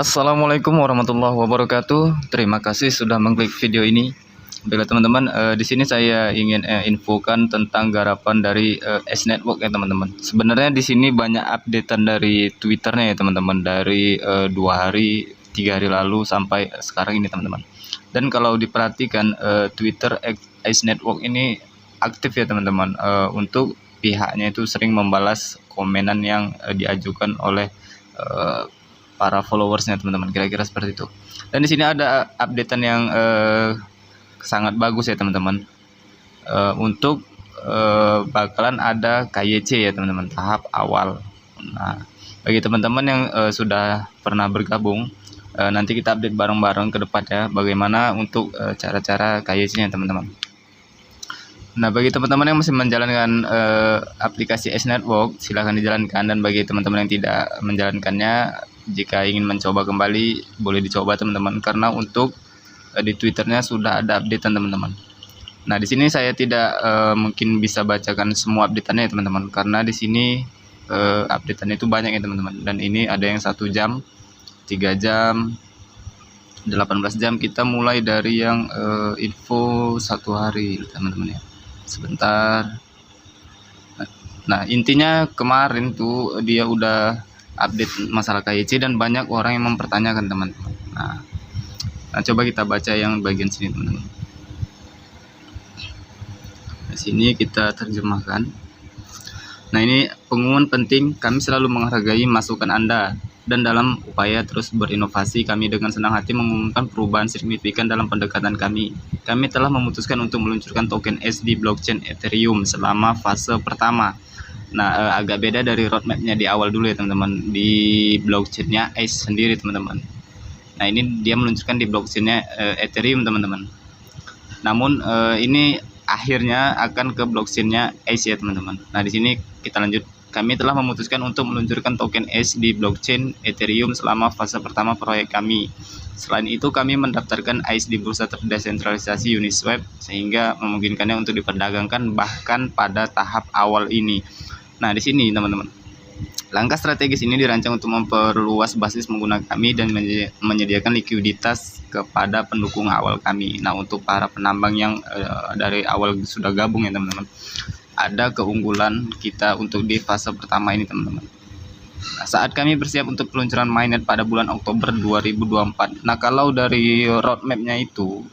Assalamualaikum warahmatullahi wabarakatuh. Terima kasih sudah mengklik video ini. Baiklah teman-teman, di sini saya ingin infokan tentang garapan dari S Network ya teman-teman. Sebenarnya di sini banyak updatean dari Twitternya ya teman-teman, dari 2 hari, 3 hari lalu sampai sekarang ini teman-teman. Dan kalau diperhatikan Twitter S Network ini aktif ya teman-teman, untuk pihaknya itu sering membalas komenan yang diajukan oleh para followersnya teman-teman, kira-kira seperti itu. Dan di sini ada updatean yang sangat bagus ya teman-teman, untuk bakalan ada KYC ya teman-teman, tahap awal. Nah, bagi teman-teman yang sudah pernah bergabung, nanti kita update bareng-bareng ke depannya bagaimana untuk cara-cara KYC-nya teman-teman. Nah, bagi teman-teman yang masih menjalankan aplikasi S Network, silahkan dijalankan, dan bagi teman-teman yang tidak menjalankannya, jika ingin mencoba kembali, boleh dicoba teman-teman, karena untuk di Twitternya sudah ada updatean teman-teman. Nah, di sini saya tidak mungkin bisa bacakan semua updateannya ya teman-teman, karena di sini updateannya itu banyak ya teman-teman. Dan ini ada yang 1 jam, 3 jam, 18 jam. Kita mulai dari yang info 1 hari teman-teman ya. Sebentar. Nah, intinya kemarin tuh dia udah update masalah KYC dan banyak orang yang mempertanyakan teman-teman. Nah, coba kita baca yang bagian sini teman-teman. Di sini kita terjemahkan. Nah, ini pengumuman penting, kami selalu menghargai masukan Anda, dan dalam upaya terus berinovasi, kami dengan senang hati mengumumkan perubahan signifikan dalam pendekatan kami. Kami telah memutuskan untuk meluncurkan token S di blockchain Ethereum selama fase pertama. Nah, agak beda dari roadmapnya di awal dulu ya teman-teman, di blockchainnya ACE sendiri teman-teman. Nah, ini dia meluncurkan di blockchainnya Ethereum teman-teman. Namun ini akhirnya akan ke blockchainnya ACE ya teman-teman. Nah, di sini kita lanjut. Kami telah memutuskan untuk meluncurkan token ACE di blockchain Ethereum selama fase pertama proyek kami. Selain itu, kami mendaftarkan ACE di bursa terdesentralisasi Uniswap, sehingga memungkinkannya untuk diperdagangkan bahkan pada tahap awal ini. Nah, di sini teman-teman, langkah strategis ini dirancang untuk memperluas basis pengguna kami dan menyediakan likuiditas kepada pendukung awal kami. Nah, untuk para penambang yang dari awal sudah gabung ya teman-teman, ada keunggulan kita untuk di fase pertama ini teman-teman. Nah, saat kami bersiap untuk peluncuran mainnet pada bulan Oktober 2024. Nah, kalau dari roadmapnya itu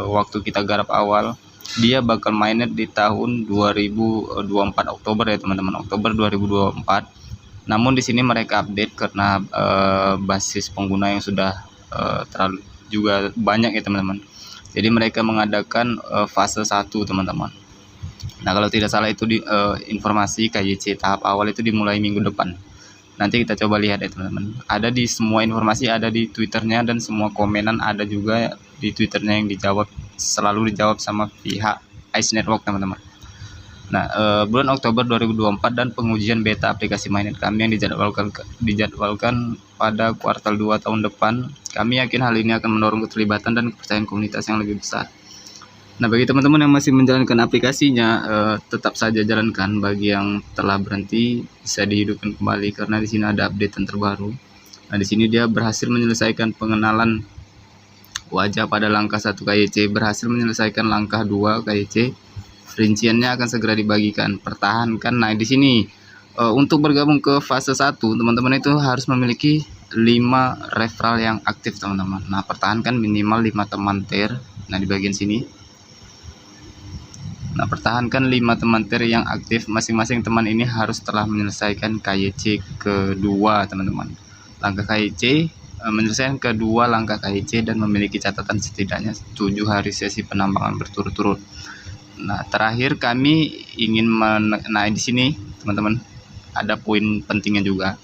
waktu kita garap awal, dia bakal mainnet di tahun 2024 Oktober ya teman-teman, Oktober 2024. Namun di sini mereka update karena basis pengguna yang sudah terlalu juga banyak ya teman-teman. Jadi mereka mengadakan fase 1 teman-teman. Nah, kalau tidak salah itu di informasi KYC tahap awal itu dimulai minggu depan. Nanti kita coba lihat ya teman-teman. Ada di semua informasi, ada di Twitternya, dan semua komenan ada juga di Twitternya yang dijawab, selalu dijawab sama pihak Ice Network teman-teman. Nah, bulan Oktober 2024 dan pengujian beta aplikasi mainnet kami yang dijadwalkan pada kuartal 2 tahun depan. Kami yakin hal ini akan mendorong keterlibatan dan kepercayaan komunitas yang lebih besar. Nah, bagi teman-teman yang masih menjalankan aplikasinya, tetap saja jalankan. Bagi yang telah berhenti, bisa dihidupkan kembali karena di sini ada update yang terbaru. Nah, di sini dia berhasil menyelesaikan pengenalan wajah pada langkah 1 KYC, berhasil menyelesaikan langkah 2 KYC. Rinciannya akan segera dibagikan. Pertahankan. Nah, di sini untuk bergabung ke fase 1, teman-teman itu harus memiliki 5 referral yang aktif teman-teman. Nah, pertahankan minimal 5 teman tier. Nah, di bagian sini. Nah, pertahankan 5 teman tier yang aktif. Masing-masing teman ini harus telah menyelesaikan KYC kedua teman-teman. Langkah KYC, menyelesaikan kedua langkah KYC dan memiliki catatan setidaknya 7 hari sesi penambangan berturut-turut. Nah, terakhir kami ingin nah di sini teman-teman ada poin pentingnya juga.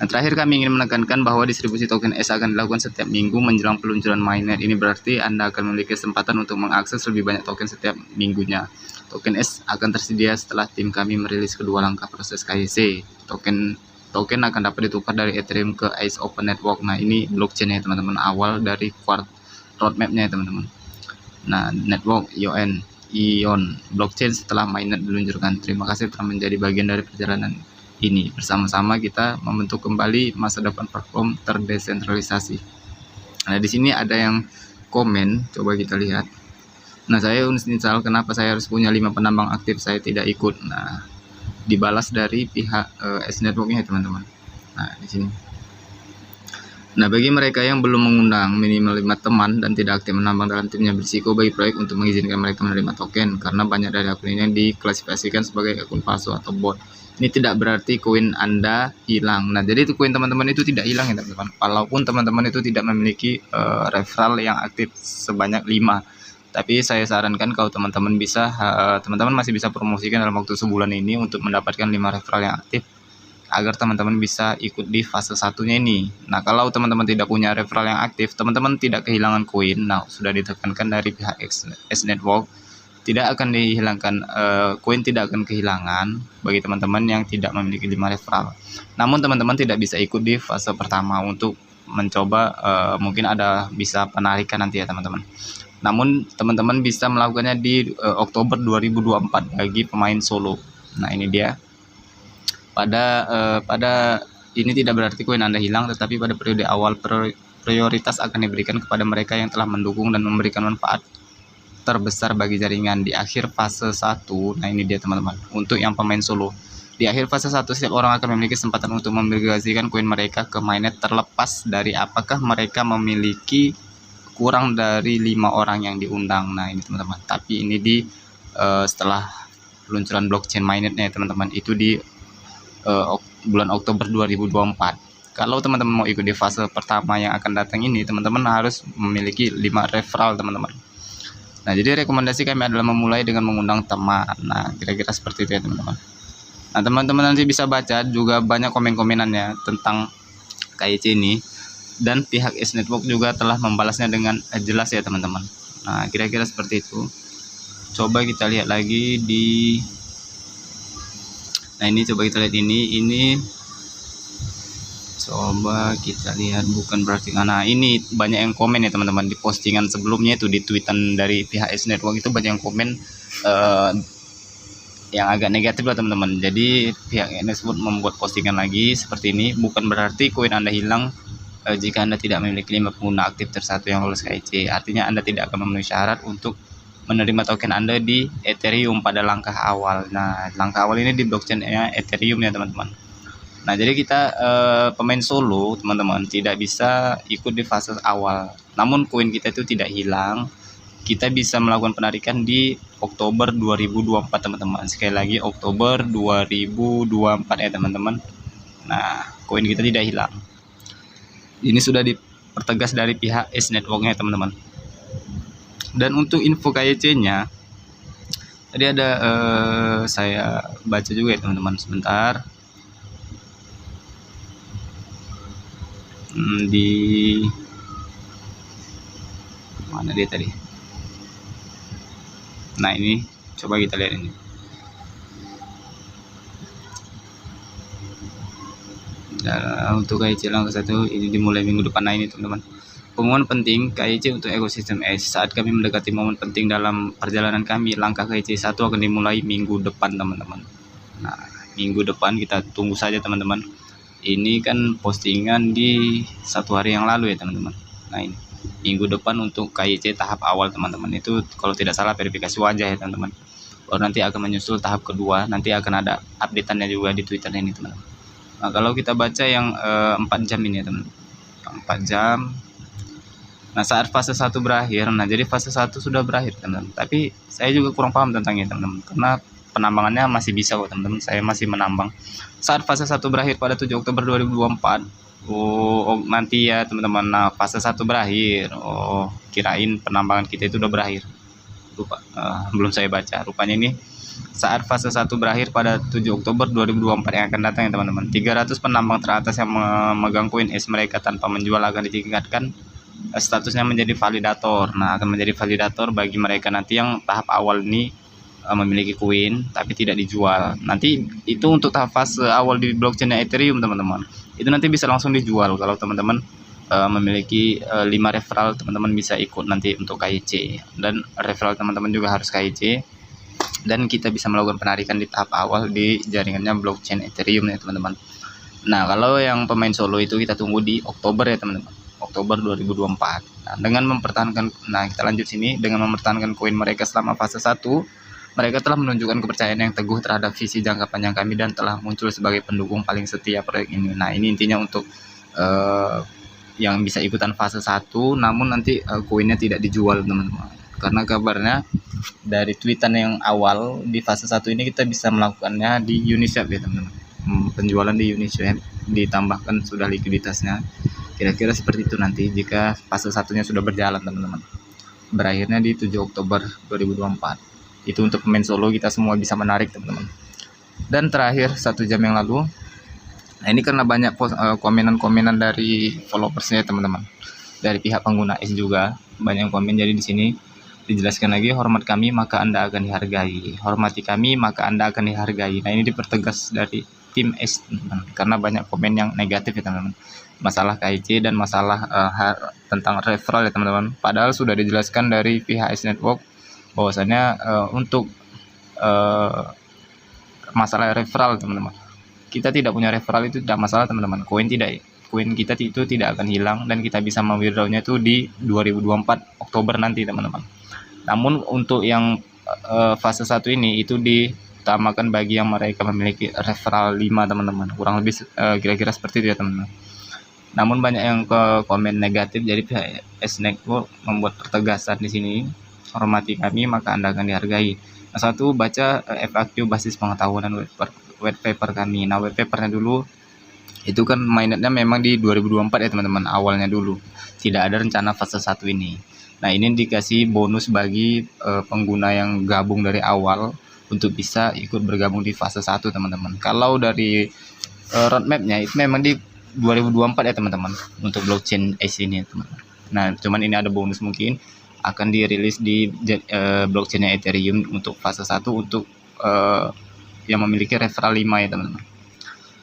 Nah, terakhir kami ingin menekankan bahwa distribusi token S akan dilakukan setiap minggu menjelang peluncuran mainnet. Ini berarti Anda akan memiliki kesempatan untuk mengakses lebih banyak token setiap minggunya. Token S akan tersedia setelah tim kami merilis kedua langkah proses KYC. Token akan dapat ditukar dari Ethereum ke ACE Open Network. Nah, ini blockchain ya teman-teman, awal dari roadmapnya ya teman-teman. Nah, network Ion blockchain setelah mainnet diluncurkan. Terima kasih telah menjadi bagian dari perjalanan ini. Bersama-sama kita membentuk kembali masa depan platform terdesentralisasi. Nah, di sini ada yang komen, coba kita lihat. Nah, saya uninstall, kenapa saya harus punya 5 penambang aktif, saya tidak ikut. Nah, dibalas dari pihak S-Network-nya teman-teman. Nah, di sini. Nah, bagi mereka yang belum mengundang minimal 5 teman dan tidak aktif menambang dalam timnya, berisiko bagi proyek untuk mengizinkan mereka menerima token, karena banyak dari akun ini yang diklasifikasikan sebagai akun palsu atau bot. Ini tidak berarti koin Anda hilang. Nah, jadi itu koin teman-teman itu tidak hilang ya teman-teman. Walaupun teman-teman itu tidak memiliki referral yang aktif sebanyak 5. Tapi saya sarankan kalau teman-teman bisa, teman-teman masih bisa promosikan dalam waktu sebulan ini untuk mendapatkan 5 referral yang aktif, agar teman-teman bisa ikut di fase satunya ini. Nah, kalau teman-teman tidak punya referral yang aktif, teman-teman tidak kehilangan koin. Nah, sudah ditekankan dari pihak S-Network, tidak akan dihilangkan, koin tidak akan kehilangan bagi teman-teman yang tidak memiliki 5 referral. Namun teman-teman tidak bisa ikut di fase pertama untuk mencoba, mungkin ada bisa penarikan nanti ya teman-teman. Namun teman-teman bisa melakukannya di Oktober 2024 bagi pemain solo. Nah, ini dia. Pada ini tidak berarti koin Anda hilang, tetapi pada periode awal prioritas akan diberikan kepada mereka yang telah mendukung dan memberikan manfaat terbesar bagi jaringan. Di akhir fase 1, nah ini dia teman-teman, untuk yang pemain solo. Di akhir fase 1, setiap orang akan memiliki kesempatan untuk memigrasikan koin mereka ke mainnet, terlepas dari apakah mereka memiliki kurang dari 5 orang yang diundang. Nah, ini teman-teman. Tapi ini di setelah peluncuran blockchain mainnetnya teman-teman, itu di bulan Oktober 2024. Kalau teman-teman mau ikut di fase pertama yang akan datang ini, teman-teman harus memiliki 5 referral teman-teman. Nah, jadi rekomendasi kami adalah memulai dengan mengundang teman. Nah, kira-kira seperti itu ya teman-teman. Nah, teman-teman nanti bisa baca juga banyak komen-komenannya tentang KYC ini, dan pihak S-Network juga telah membalasnya dengan jelas ya teman-teman. Nah, kira-kira seperti itu. Coba kita lihat lagi di, nah ini coba kita lihat ini coba kita lihat, bukan berarti, nah ini banyak yang komen ya teman-teman di postingan sebelumnya itu, di tweetan dari pihak S-Network itu banyak yang komen yang agak negatif lah teman-teman. Jadi pihak S-Network membuat postingan lagi seperti ini, bukan berarti koin Anda hilang jika Anda tidak memiliki 5 pengguna aktif tersatu yang lolos KYC. Artinya Anda tidak akan memenuhi syarat untuk menerima token Anda di Ethereum pada langkah awal. Nah, langkah awal ini di blockchain-nya Ethereum ya teman-teman. Nah, jadi kita pemain solo teman-teman tidak bisa ikut di fase awal. Namun koin kita itu tidak hilang. Kita bisa melakukan penarikan di Oktober 2024 teman-teman. Sekali lagi Oktober 2024 ya teman-teman. Nah, koin kita tidak hilang. Ini sudah dipertegas dari pihak S-Network-nya teman-teman. Dan untuk info KYC-nya, tadi ada saya baca juga ya teman-teman, sebentar. Di mana dia tadi? Nah, ini coba kita lihat ini. Nah, untuk KYC langkah 1 ini dimulai minggu depan. Nah, ini teman-teman, pengumuman penting KYC untuk ekosistem S. Saat kami mendekati momen penting dalam perjalanan kami, langkah KYC 1 akan dimulai minggu depan teman-teman. Nah, minggu depan kita tunggu saja teman-teman. Ini kan postingan di 1 hari yang lalu ya teman-teman. Nah, ini minggu depan untuk KYC tahap awal teman-teman, itu kalau tidak salah verifikasi wajah ya teman-teman. Baru nanti akan menyusul tahap kedua, nanti akan ada updateannya juga di Twitter ini teman-teman. Nah, kalau kita baca yang 4 jam ini ya teman-teman, 4 jam. Nah, saat fase 1 berakhir, nah jadi fase 1 sudah berakhir teman-teman. Tapi saya juga kurang paham tentangnya teman-teman, karena penambangannya masih bisa kok teman-teman, saya masih menambang. Saat fase 1 berakhir pada 7 Oktober 2024. Oh, nanti ya teman-teman. Nah, fase 1 berakhir. Oh, kirain penambangan kita itu udah berakhir. Lupa, belum saya baca. Rupanya ini saat fase 1 berakhir pada 7 Oktober 2024 yang akan datang ya teman-teman. 300 penambang teratas yang memegang koin S mereka tanpa menjual akan ditingkatkan statusnya menjadi validator. Nah, akan menjadi validator bagi mereka nanti yang tahap awal ini memiliki koin tapi tidak dijual. Nanti itu untuk tahap fase awal di blockchain Ethereum teman-teman, itu nanti bisa langsung dijual. Kalau teman-teman memiliki 5 referral, teman-teman bisa ikut nanti untuk KYC, dan referral teman-teman juga harus KYC. dan kita bisa melakukan penarikan di tahap awal di jaringannya blockchain Ethereum ya teman-teman. Nah, kalau yang pemain solo itu kita tunggu di Oktober ya teman-teman. Oktober 2024. Nah, kita lanjut sini, dengan mempertahankan koin mereka selama fase 1, mereka telah menunjukkan kepercayaan yang teguh terhadap visi jangka panjang kami dan telah muncul sebagai pendukung paling setia proyek ini. Nah, ini intinya untuk yang bisa ikutan fase 1, namun nanti koinnya tidak dijual teman-teman. Karena kabarnya dari tweetan yang awal di fase 1 ini kita bisa melakukannya di Uniswap ya teman-teman. Penjualan di Uniswap, ditambahkan sudah likuiditasnya. Kira-kira seperti itu nanti jika fase satunya sudah berjalan teman-teman. Berakhirnya di 7 Oktober 2024. Itu untuk pemain solo, kita semua bisa menarik teman-teman. Dan terakhir 1 jam yang lalu, nah ini karena banyak komenan-komenan dari followersnya teman-teman, dari pihak pengguna S juga banyak yang komen. Jadi di sini dijelaskan lagi, hormat kami maka Anda akan dihargai, hormati kami maka Anda akan dihargai. Nah, ini dipertegas dari tim S teman-teman, karena banyak komen yang negatif ya teman-teman, masalah KIC dan masalah tentang referral ya teman-teman. Padahal sudah dijelaskan dari pihak S Network bahwasanya untuk masalah referral teman-teman, kita tidak punya referral itu tidak masalah teman-teman. Koin kita itu tidak akan hilang dan kita bisa mewithdrawnya itu di 2024 Oktober nanti teman-teman. Namun untuk yang fase 1 ini itu diutamakan bagi yang mereka memiliki referral 5 teman-teman, kurang lebih kira-kira seperti itu ya teman-teman. Namun banyak yang komen negatif, jadi pihak S Network membuat pertegasan di sini, hormati kami maka Anda akan dihargai. Nah, 1, baca FAQ basis pengetahuan dan white paper kami. Nah, white papernya dulu itu kan mainnetnya memang di 2024 ya teman-teman, awalnya dulu tidak ada rencana fase 1 ini. Nah, ini dikasih bonus bagi pengguna yang gabung dari awal untuk bisa ikut bergabung di fase 1 teman-teman. Kalau dari roadmapnya itu memang di 2024 ya teman-teman untuk blockchain Ace ini ya teman-teman. Nah, cuman ini ada bonus, mungkin akan dirilis di blockchainnya Ethereum untuk fase 1 untuk yang memiliki referral 5 ya teman-teman.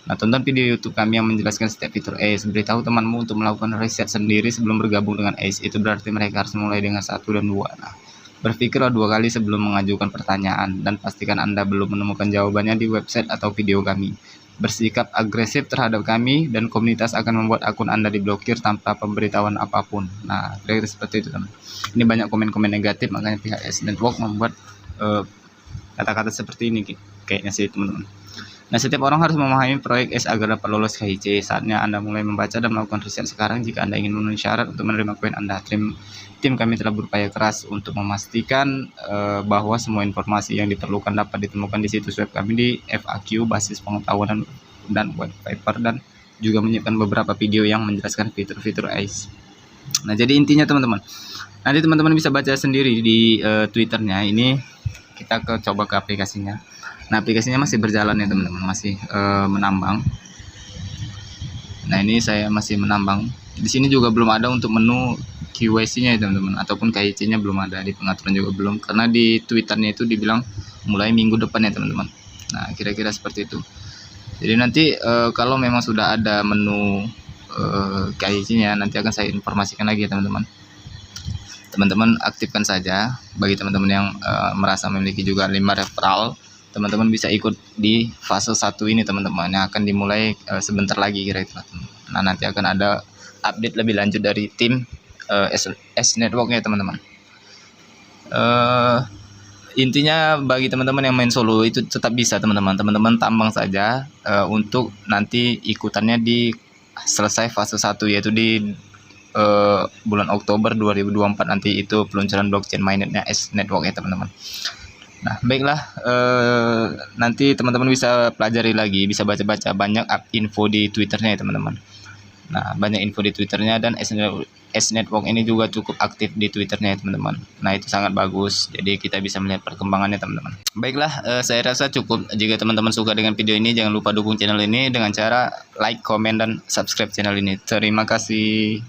Nah, tonton video YouTube kami yang menjelaskan setiap fitur ACE. Beritahu temanmu untuk melakukan riset sendiri sebelum bergabung dengan ACE. Itu berarti mereka harus mulai dengan 1 dan 2. Nah, berpikirlah 2 kali sebelum mengajukan pertanyaan dan pastikan Anda belum menemukan jawabannya di website atau video kami. Bersikap agresif terhadap kami dan komunitas akan membuat akun Anda diblokir tanpa pemberitahuan apapun. Nah, kira-kira seperti itu teman. Ini banyak komen-komen negatif, makanya pihak S Network membuat kata-kata seperti ini kayaknya sih teman-teman. Nah, setiap orang harus memahami proyek S agar dapat lolos KIC. Saatnya Anda mulai membaca dan melakukan riset sekarang jika Anda ingin memenuhi syarat untuk menerima koin Anda. Tim kami telah berupaya keras untuk memastikan bahwa semua informasi yang diperlukan dapat ditemukan di situs web kami di FAQ, basis pengetahuan dan white paper, dan juga menyiapkan beberapa video yang menjelaskan fitur-fitur ACE. Nah, jadi intinya teman-teman, nanti teman-teman bisa baca sendiri di Twitternya. Ini kita coba ke aplikasinya. Nah, aplikasinya masih berjalan ya teman-teman, masih menambang. Nah, ini saya masih menambang. Di sini juga belum ada untuk menu KYC-nya ya teman-teman, ataupun KIC-nya belum ada, di pengaturan juga belum, karena di Twitternya itu dibilang mulai minggu depan ya teman-teman. Nah, kira-kira seperti itu. Jadi nanti kalau memang sudah ada menu KIC-nya, nanti akan saya informasikan lagi ya teman-teman. Teman-teman aktifkan saja. Bagi teman-teman yang merasa memiliki juga 5 referral, teman-teman bisa ikut di fase 1 ini teman-teman, yang akan dimulai sebentar lagi kira-kira. Nah, nanti akan ada update lebih lanjut dari tim S Network ya teman-teman. Intinya bagi teman-teman yang main solo itu tetap bisa teman-teman. Teman-teman tambang saja untuk nanti ikutannya di selesai fase 1, yaitu di bulan Oktober 2024 nanti, itu peluncuran blockchain mainnetnya S Network ya teman-teman. Nah, baiklah, nanti teman-teman bisa pelajari lagi, bisa baca-baca banyak info di Twitternya ya teman-teman. Nah, banyak info di Twitternya, dan S Network ini juga cukup aktif di Twitternya ya teman-teman. Nah, itu sangat bagus, jadi kita bisa melihat perkembangannya teman-teman. Baiklah, saya rasa cukup. Jika teman-teman suka dengan video ini, jangan lupa dukung channel ini dengan cara like, komen, dan subscribe channel ini. Terima kasih.